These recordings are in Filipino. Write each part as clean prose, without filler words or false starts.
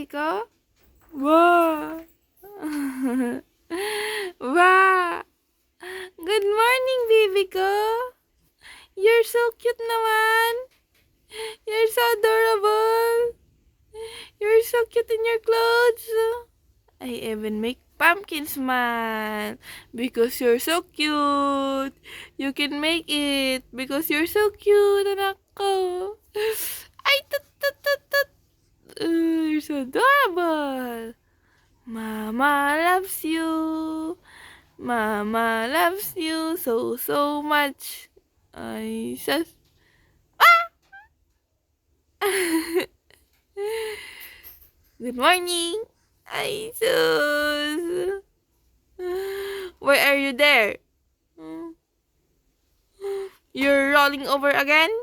baby ko? Wow! Wow! Good morning, baby ko! You're so cute naman! You're so adorable! You're so cute in your clothes! I even make pumpkin smile because you're so cute. You can make it because you're so cute, anak ko. Ay, tut, tut, tut, tut. You're so adorable. Mama loves you. Mama loves you so, so much. Ay, sus. Good morning. Ay, sus. Why are you there? You're rolling over again?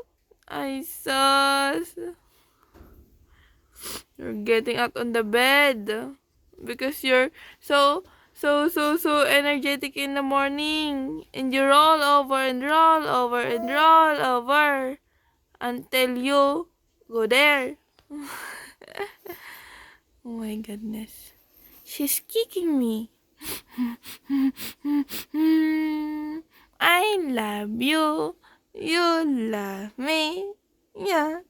Ay, sus. You're getting out on the bed. Because you're so energetic in the morning. And you roll over and roll over and roll over. Until you go there. Oh my goodness. She's kicking me. I love you. You love me. Yeah.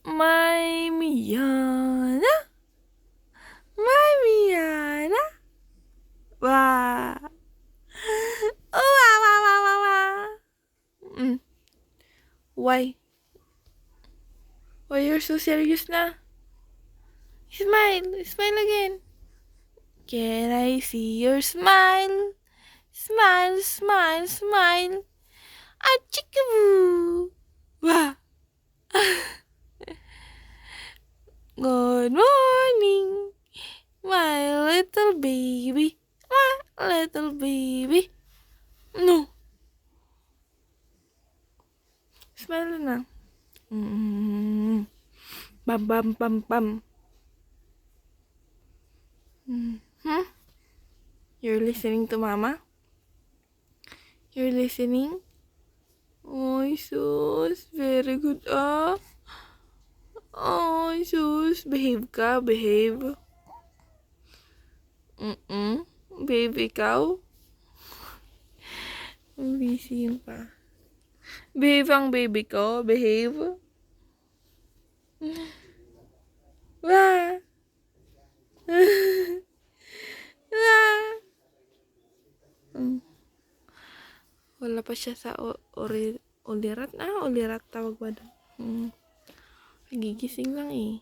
My Miana. My Miana. Wow. Oh, wow, wow, wow, wow, wow. Why? Why you're so serious na? Smile. Smile again. Can I see your smile? Smile, smile, smile. Achikaboo. Wow. Good morning, my little baby. My little baby. No. Smile na. Bam, bam, bam, bam. You're listening to mama? You're listening? Oh, sus. Very good, ah. Oh, sus. Behave ka, behave. Baby ikaw? Busy yun pa. Behave ang baby ko. Behave. Wah. Wah. Wala pa siya sa ulirat. Ulirat tawag ba doon? Gigising lang eh.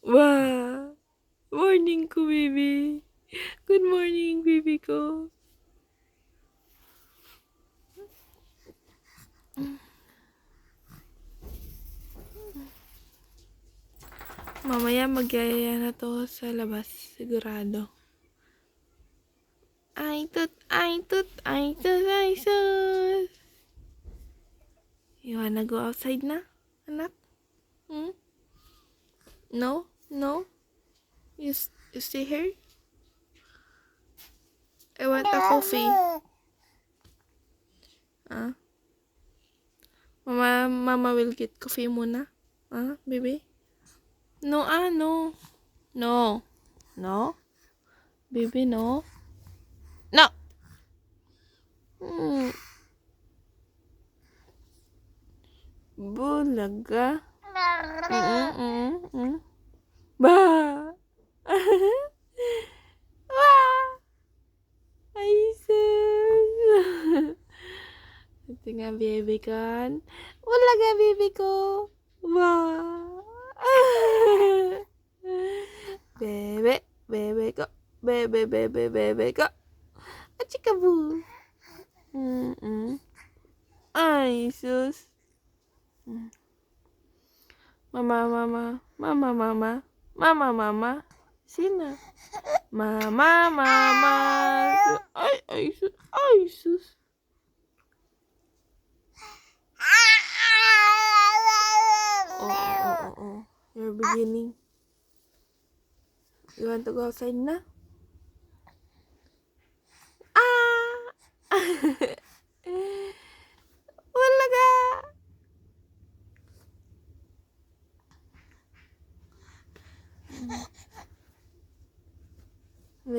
Wah. Morning ko, baby. Good morning, baby ko. Mamaya magyayaya na to sa labas, sigurado. Ay tut, ay tut, ay tut, ay sus. You wanna go outside na, anak? No? No? You stay here? I want a coffee. Mama will get coffee muna. Baby? No, no. No. No? Baby, no? No! Bulaga. Ba! Wah! Ay, sus! Ito nga, baby kan. Wala nga, baby ko. Wah! Bebe, bebe ko. Bebe, bebe, bebe ko. Achikaboo! Ay, sus! Mama, mama. Mama, mama. Mama, mama. Sino? Mama, mama. Ay, sus. Ay, sus. Oh. You're beginning. You want to go outside na?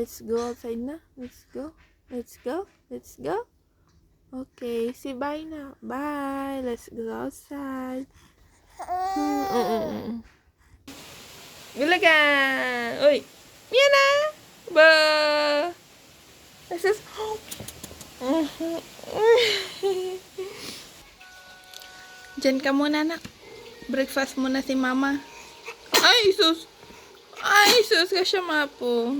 Let's go outside na. Let's go. Let's go. Let's go. Okay, say bye na. Bye. Let's go outside. Gulaga! Uy! Yan na! Ba! This is... Diyan ka muna, anak. Breakfast muna si mama. Ay, sus! Ay, sus! Kasya mapo.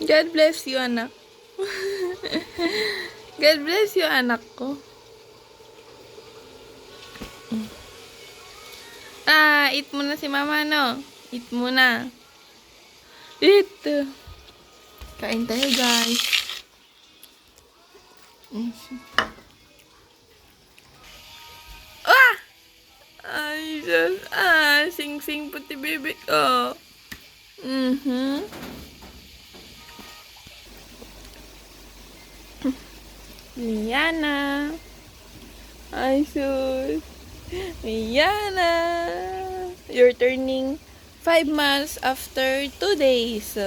God bless you, anak. God bless you, anak ko. Eat muna si mama, no? Eat muna. Eat. Kain tayo, guys. Ah! Ay, Diyos. Sing-sing puti bibig ko. Liana. Ay, sus. Liana. You're turning 5 months after 2 days.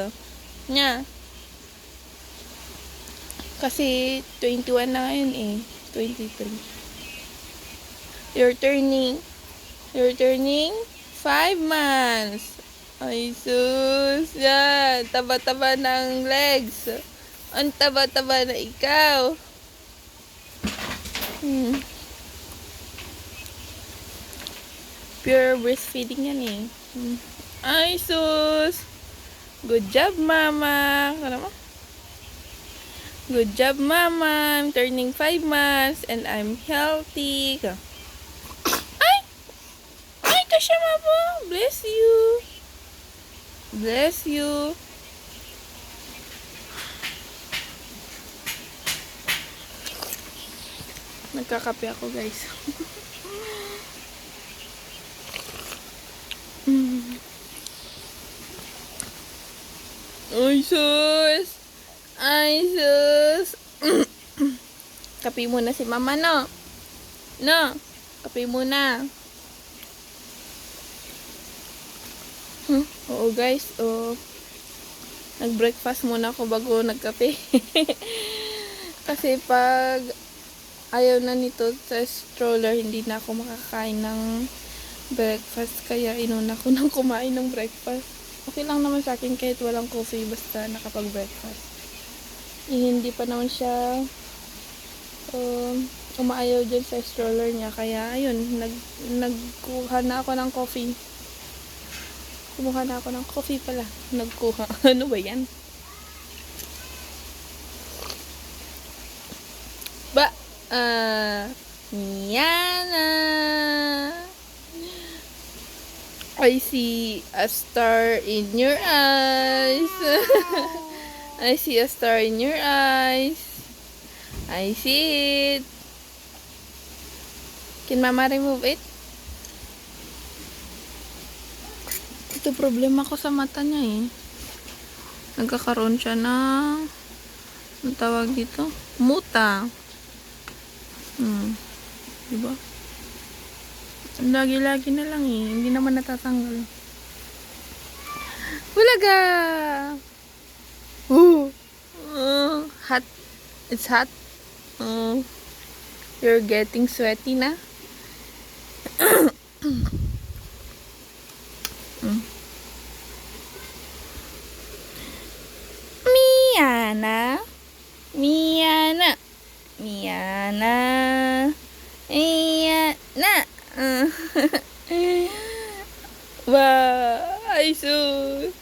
Nya. Kasi 21 na ngayon eh. 23. You're turning 5 months. Ay, sus. Yan. Taba-taba ng legs. Ang taba-taba na ikaw. Pure breastfeeding yan eh. Ay, sus. Good job, mama. Ano mo? Good job, mama. I'm turning 5 months and I'm healthy. Ay! Ay, kasya mo po. Bless you. Bless you. Nagkakape ako, guys. Ay, sus. Ay, sus. Kape muna si mama, no? No? Kape muna. Oo, guys. Nag-breakfast muna ako bago nagkape. Kasi pag ayaw na nito sa stroller, hindi na ako makakain ng breakfast. Kaya inuna ko nang kumain ng breakfast. Okay lang naman sa akin kahit walang coffee basta nakapag-breakfast. Hindi pa naman siya umaayaw dyan sa stroller niya. Kaya ayun, nagkuha na ako ng coffee. Kumuha na ako ng coffee pala. Nagkuha. Ano ba yan? Yana. I see a star in your eyes. I see a star in your eyes. I see it. Can mama remove it? Ito problema ko sa mata niya eh. Nagkakaroon siya na ang tawag dito? Muta. Diba? Lagi-lagi na lang eh. Hindi naman natatanggal. Bulaga! Hot. It's hot. You're getting sweaty na. Miana. Miana. Miana. Miana. Wah, ay sus.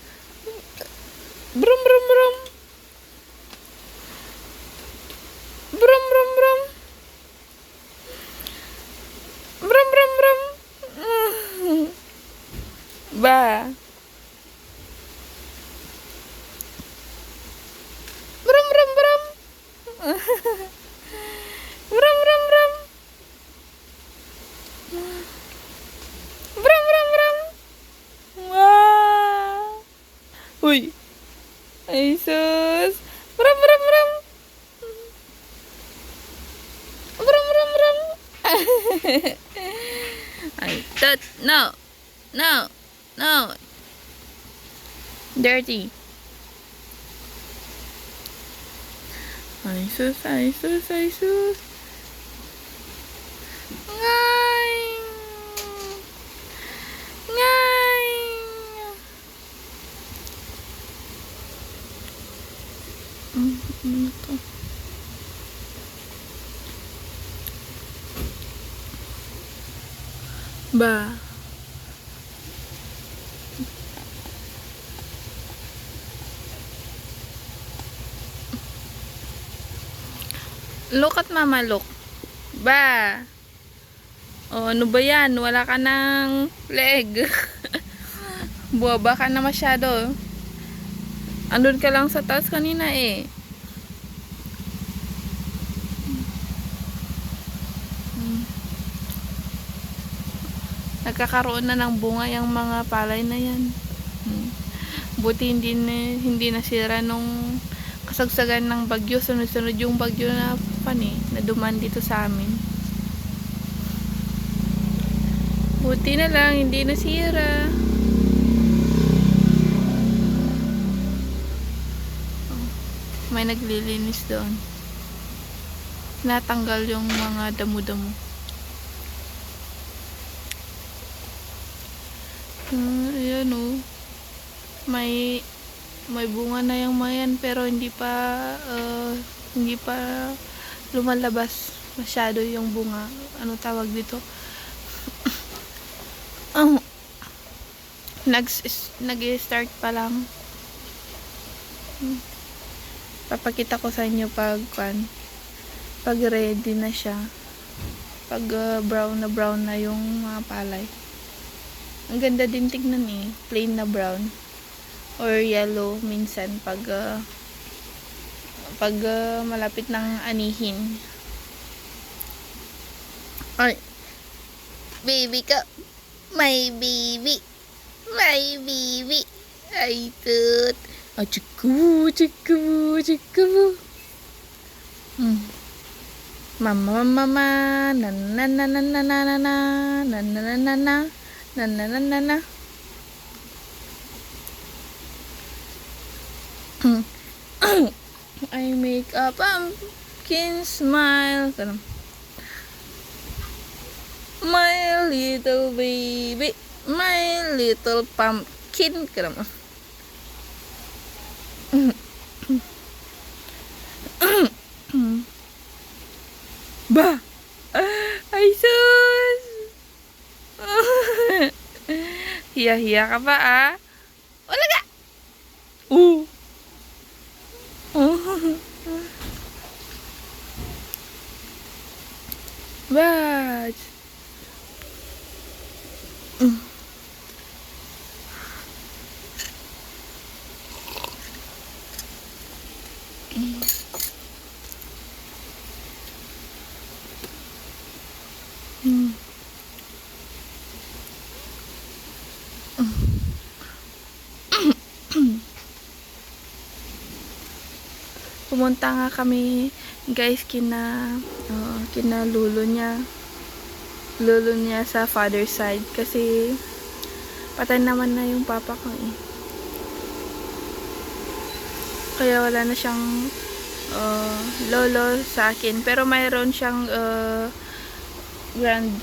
Brum brum brum. Brum brum brum. Brum brum brum. Ba. Brum brum brum. Brum brum brum. Brum brum brum. Wah. Uy. Ay sus. Brum brum brum. Brum brum brum. Ay tut. No. No. No. Dirty. Ay sus, ay sus, ay sus. Ngay! Ngay! Ano to? Ba? Look at mama, look. Ba? Oh, ano ba yan? Wala ka ng leg. Buwaba ka na masyado. Andun ka lang sa taas kanina eh. Nagkakaroon na ng bunga yung mga palay na yan. Buti hindi nasira nung kasagsagan ng bagyo. Sunod-sunod yung bagyo na na duman dito sa amin. Buti na lang hindi nasira. May naglilinis doon. Natanggal yung mga damo-damo. Ayan o. May bunga na yung mayan pero hindi pa lumalabas masyado yung bunga. Ano tawag dito? Nag-start pa lang. Papakita ko sa inyo pag ready na siya. Pag brown na yung mga palay. Ang ganda din tignan eh. Plain na brown or yellow minsan pag malapit ng anihin. Ay, baby ko. My baby. Ay, tut. Oh, chiku. Mama. Na. I make a pumpkin smile. My little baby, my little pumpkin. Ba! Ay sus! Hiya-hiya ka ba ah? Wala ka! Bad! Pumunta nga kami guys kina lolo niya sa father side kasi patay naman na yung papa ko eh, kaya wala na siyang lolo sa akin, pero mayroon siyang grand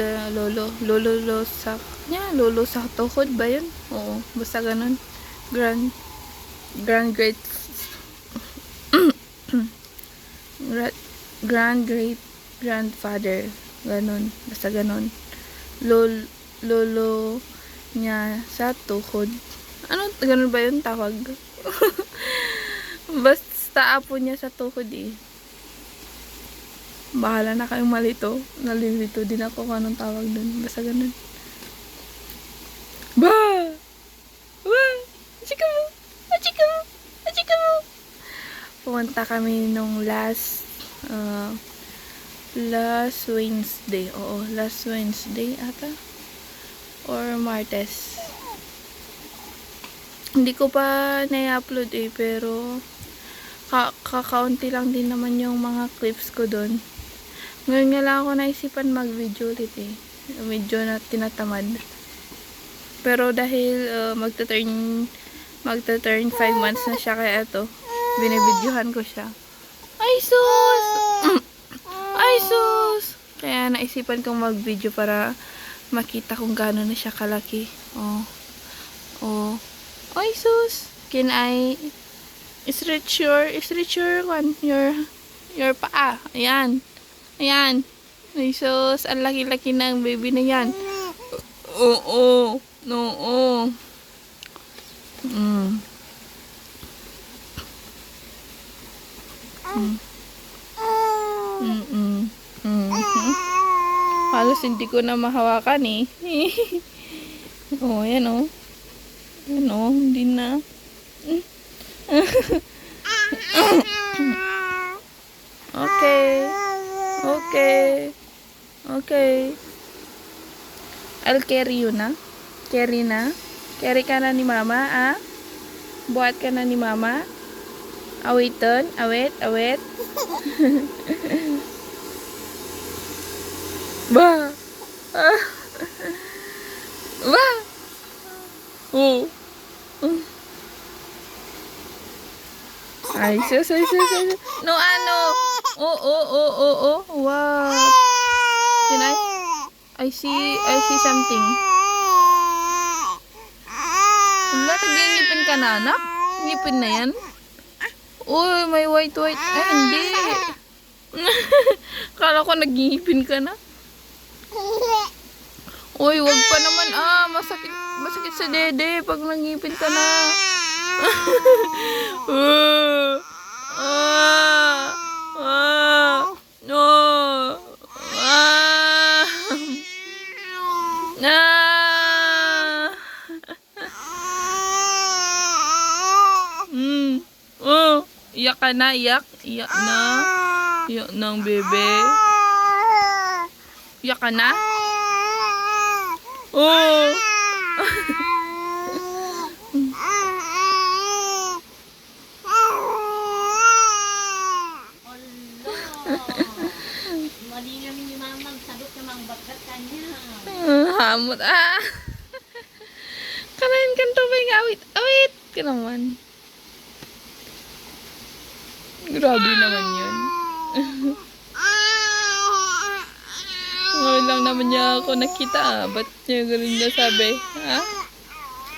lolo sa tuhod ba yun? Oo, basta ganun, grand great great grandfather, ganun, basta ganun, lolo niya sa tuhod, ano, ganun ba yun tawag? Basta apo niya sa tuhod eh. Bahala na kayong malito, nalilito din ako kung anong tawag dun, basta ganun. Ba! Chika mo! Pumunta kami nung last Wednesday. Oo, last Wednesday ata. Or Martes. Hindi ko pa na-upload eh, pero kakaunti lang din naman yung mga clips ko doon. Ngayon nga lang ako naisipan mag-video ulit eh. Medyo na tinatamad. Pero dahil magta-turn 5 months na siya, kaya ito binibidyohan ko siya. Ay sus! Ay, sus! Kaya naisipan kong mag-video para makita kung gaano na siya kalaki. Oh. Oh. Ay, sus! Can I stretch your one, your paa? Ayan. Ayan. Ay, sus! Ang laki-laki ng baby na yan. Oo. Oo. Mm. Halos hindi ko na mahawakan eh. Oh, yan oh. Yan oh, hindi na. Okay. Okay. Okay. I'll carry you na. Carry na. Carry ka na ni mama, ah. Buhat ka na ni mama. Awiton. Awit. Awit. Ba. Ah. Ba. Oh. Ay, sus. No, ano. Oh. What? Can I see something. Wala, nag-iingipin ka na, anak? Ngipin na yan? Uy, may white. Ay, hindi. Kala ko nag-iingipin ka na. Uy, wag pa naman. Masakit sa dede pag nangipin ka na. Iyak ka na, iyak. Iyak na. Iyak ng bebe. Iyak ka na? Oh! Mali namin ni Mamang sagot na mga bagat kanya. Hamot Kanain kan tubig, awit ka naman. Grabe naman yun. Ngayon lang naman niya ako nakita. Ba't niya ganun na sabi? Ha?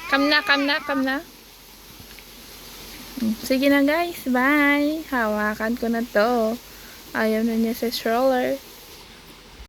Come na. Sige na guys. Bye. Hawakan ko na to. Ayaw na niya sa stroller.